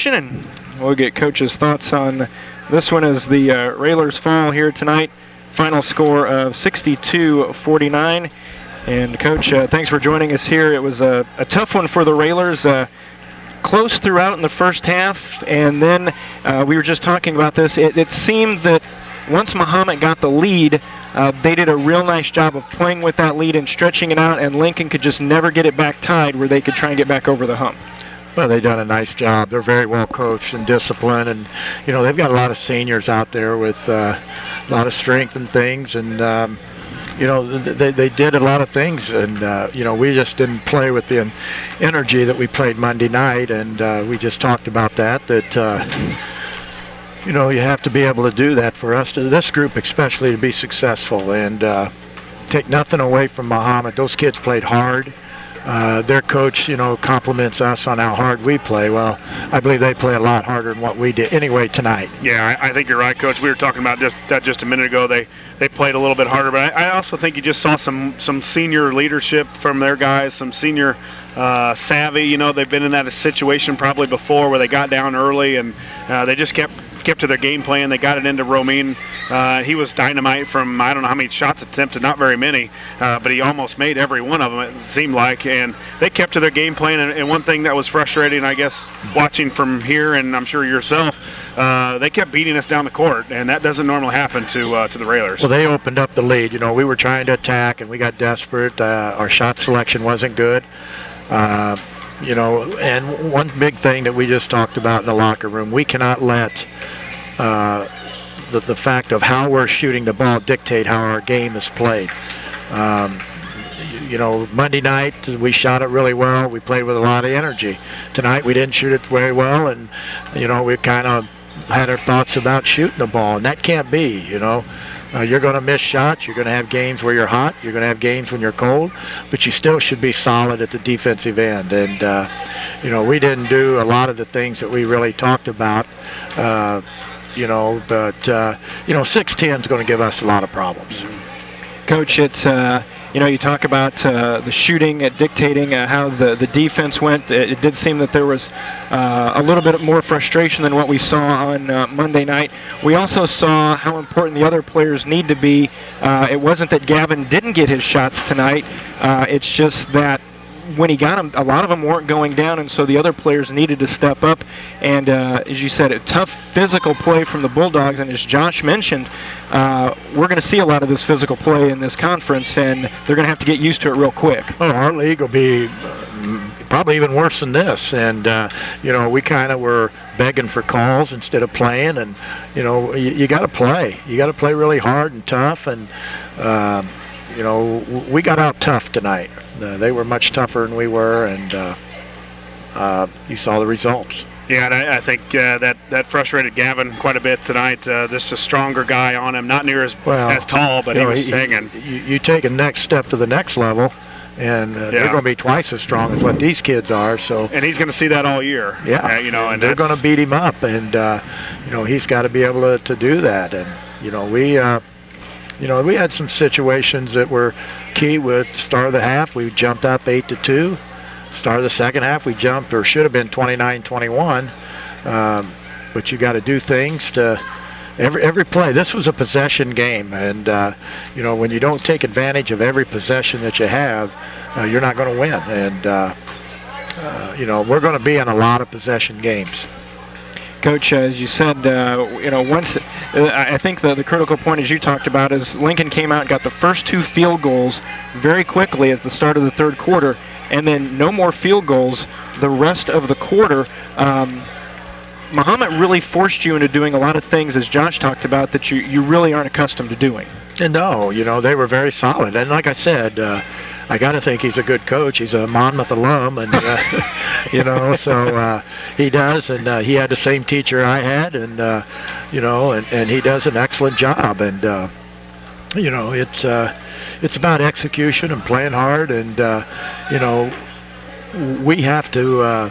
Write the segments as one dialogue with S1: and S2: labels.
S1: And we'll get Coach's thoughts on this one as the Railers fall here tonight. Final score of 62-49. And Coach, thanks for joining us here. It was a tough one for the Railers. Close throughout in the first half, and then we were just talking about this. It seemed that once Mahomet got the lead, they did a real nice job of playing with that lead and stretching it out, and Lincoln could just never get it back tied where they could try and get back over the hump.
S2: Well, they've done a nice job. They're very well coached and disciplined, and they've got a lot of seniors out there with a lot of strength and things, and they did a lot of things, and we just didn't play with the energy that we played Monday night, and we just talked about that you have to be able to do that for us, this group especially, to be successful, and take nothing away from Mahomet. Those kids played hard. Their coach, compliments us on how hard we play. Well, I believe they play a lot harder than what we did anyway tonight.
S3: Yeah, I think you're right, Coach. We were talking about that just a minute ago. They played a little bit harder, but I also think you just saw some senior leadership from their guys, some senior savvy. They've been in that situation probably before where they got down early and they just kept to their game plan. They got it into Romine. He was dynamite from, I don't know how many shots attempted, not very many, but he almost made every one of them, it seemed like, and they kept to their game plan. And one thing that was frustrating, I guess, watching from here, and I'm sure yourself, they kept beating us down the court, and that doesn't normally happen to the Railers.
S2: Well, they opened up the lead. We were trying to attack, and we got desperate. Our shot selection wasn't good. And one big thing that we just talked about in the locker room, we cannot let the fact of how we're shooting the ball dictate how our game is played. Monday night we shot it really well. We played with a lot of energy. Tonight we didn't shoot it very well, and we kind of had our thoughts about shooting the ball, and that can't be. You're going to miss shots. You're going to have games where you're hot. You're going to have games when you're cold, but you still should be solid at the defensive end. And we didn't do a lot of the things that we really talked about. But 6'10" is going to give us a lot of problems.
S1: Coach, it's you talk about the shooting dictating how the defense went. It did seem that there was a little bit more frustration than what we saw on Monday night. We also saw how important the other players need to be. It wasn't that Gavin didn't get his shots tonight. It's just that when he got them, a lot of them weren't going down, and so the other players needed to step up. And as you said, a tough physical play from the Bulldogs, and as Josh mentioned, we're going to see a lot of this physical play in this conference, and they're going to have to get used to it real quick.
S2: Well, our league will be probably even worse than this, and we kind of were begging for calls instead of playing, and you got to play. You got to play really hard and tough, and we got out tough tonight. They were much tougher than we were, and you saw the results.
S3: Yeah, and I think that frustrated Gavin quite a bit tonight. Just a stronger guy on him, not near as tall, but he was hanging.
S2: You take a next step to the next level, and they're going to be twice as strong as what these kids are. So,
S3: and he's going to see that all year.
S2: Yeah, and they're going to beat him up, and he's got to be able to do that. And we had some situations that were key. With start of the half, we jumped up 8-2. Start of the second half, we jumped, or should have been 29-21. But you got to do things to every play. This was a possession game, and when you don't take advantage of every possession that you have, you're not going to win. And we're going to be in a lot of possession games.
S1: Coach, as you said, once I think the critical point, as you talked about, is Lincoln came out and got the first 2 field goals very quickly as the start of the third quarter, and then no more field goals the rest of the quarter. Mahomet really forced you into doing a lot of things, as Josh talked about, that you really aren't accustomed to doing.
S2: And no, they were very solid. And like I said, I got to think he's a good coach. He's a Monmouth alum, and so he does. And he had the same teacher I had, and and he does an excellent job. And it's about execution and playing hard. And we have to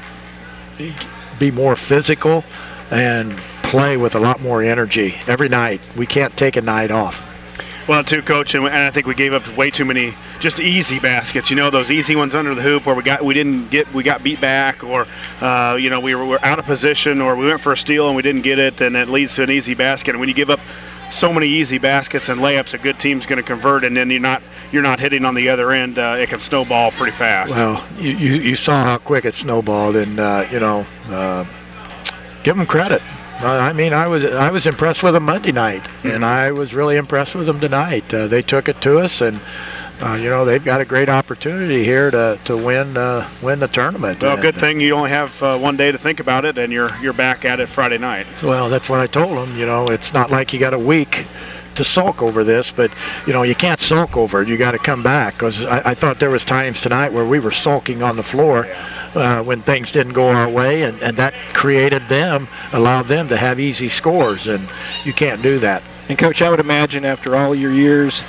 S2: be more physical and play with a lot more energy every night. We can't take a night off.
S3: Well, too, Coach, and I think we gave up way too many just easy baskets. Those easy ones under the hoop where we got beat back, or we were out of position, or we went for a steal and we didn't get it, and it leads to an easy basket. And when you give up so many easy baskets and layups, a good team's going to convert, and then you're not hitting on the other end. It can snowball pretty fast.
S2: Well, you saw how quick it snowballed, and give them credit. I was impressed with them Monday night, and I was really impressed with them tonight. They took it to us, and they've got a great opportunity here to win the tournament.
S3: Well, good thing you only have one day to think about it, and you're back at it Friday night.
S2: Well, that's what I told them. It's not like you got a week to sulk over this, but you can't sulk over it. You got to come back, because I thought there was times tonight where we were sulking on the floor when things didn't go our way, and that allowed them to have easy scores, and you can't do that.
S1: And Coach, I would imagine after all your years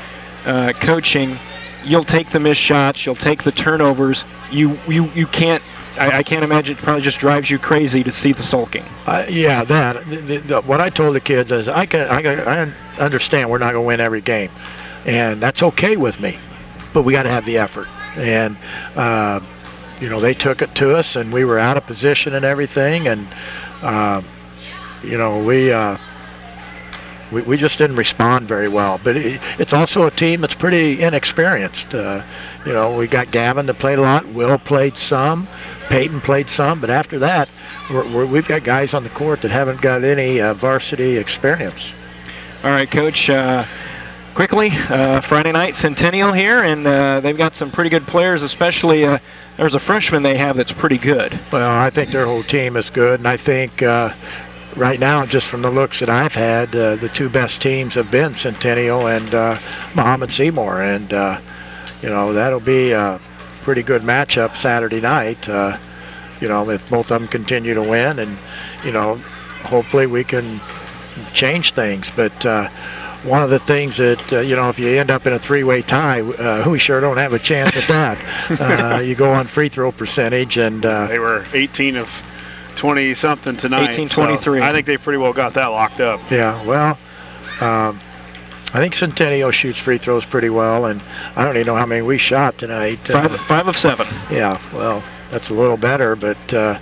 S1: coaching, you'll take the missed shots, you'll take the turnovers. You can't. I can't imagine. It probably just drives you crazy to see the sulking.
S2: What I told the kids is I understand we're not going to win every game, and that's okay with me, but we got to have the effort. And they took it to us, and we were out of position and everything, and we just didn't respond very well. But it's also a team that's pretty inexperienced. We got Gavin that played a lot. Will played some. Peyton played some. But after that, we've got guys on the court that haven't got any varsity experience.
S1: All right, Coach. Quickly, Friday night Centennial here, and they've got some pretty good players, especially there's a freshman they have that's pretty good.
S2: Well, I think their whole team is good, and I think right now, just from the looks that I've had, the two best teams have been Centennial and Mahomet-Seymour, and that'll be a pretty good matchup Saturday night. If both of them continue to win, and hopefully we can change things. But one of the things that if you end up in a three-way tie, we sure don't have a chance at that. You go on free throw percentage, and
S3: they were 18 of 20-something tonight.
S1: 18-23.
S3: So I think they pretty well got that locked up.
S2: Yeah, well, I think Centennial shoots free throws pretty well, and I don't even know how many we shot tonight.
S1: 5 of 7.
S2: Yeah, well, that's a little better, but and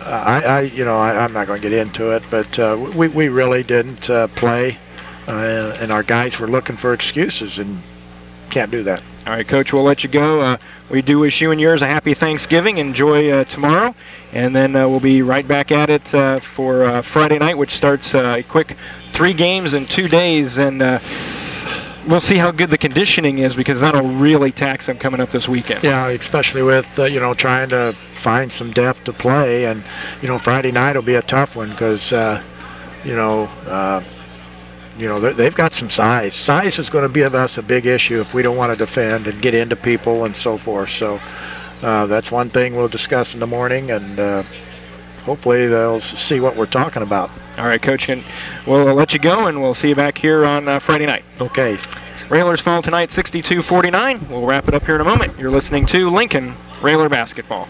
S2: I'm not going to get into it, but we really didn't play, and our guys were looking for excuses, and can't do that.
S1: All right, Coach, we'll let you go. We do wish you and yours a happy Thanksgiving. Enjoy tomorrow, and then we'll be right back at it for Friday night, which starts a quick 3 games in 2 days, and we'll see how good the conditioning is, because that'll really tax them coming up this weekend.
S2: Yeah, especially with trying to find some depth to play, and Friday night will be a tough one, because they've got some size. Size is going to give us a big issue if we don't want to defend and get into people and so forth. So that's one thing we'll discuss in the morning, and hopefully they'll see what we're talking about.
S1: All right, Coach, and we'll let you go, and we'll see you back here on Friday night.
S2: Okay.
S1: Railers fall tonight 62-49. We'll wrap it up here in a moment. You're listening to Lincoln Railer Basketball.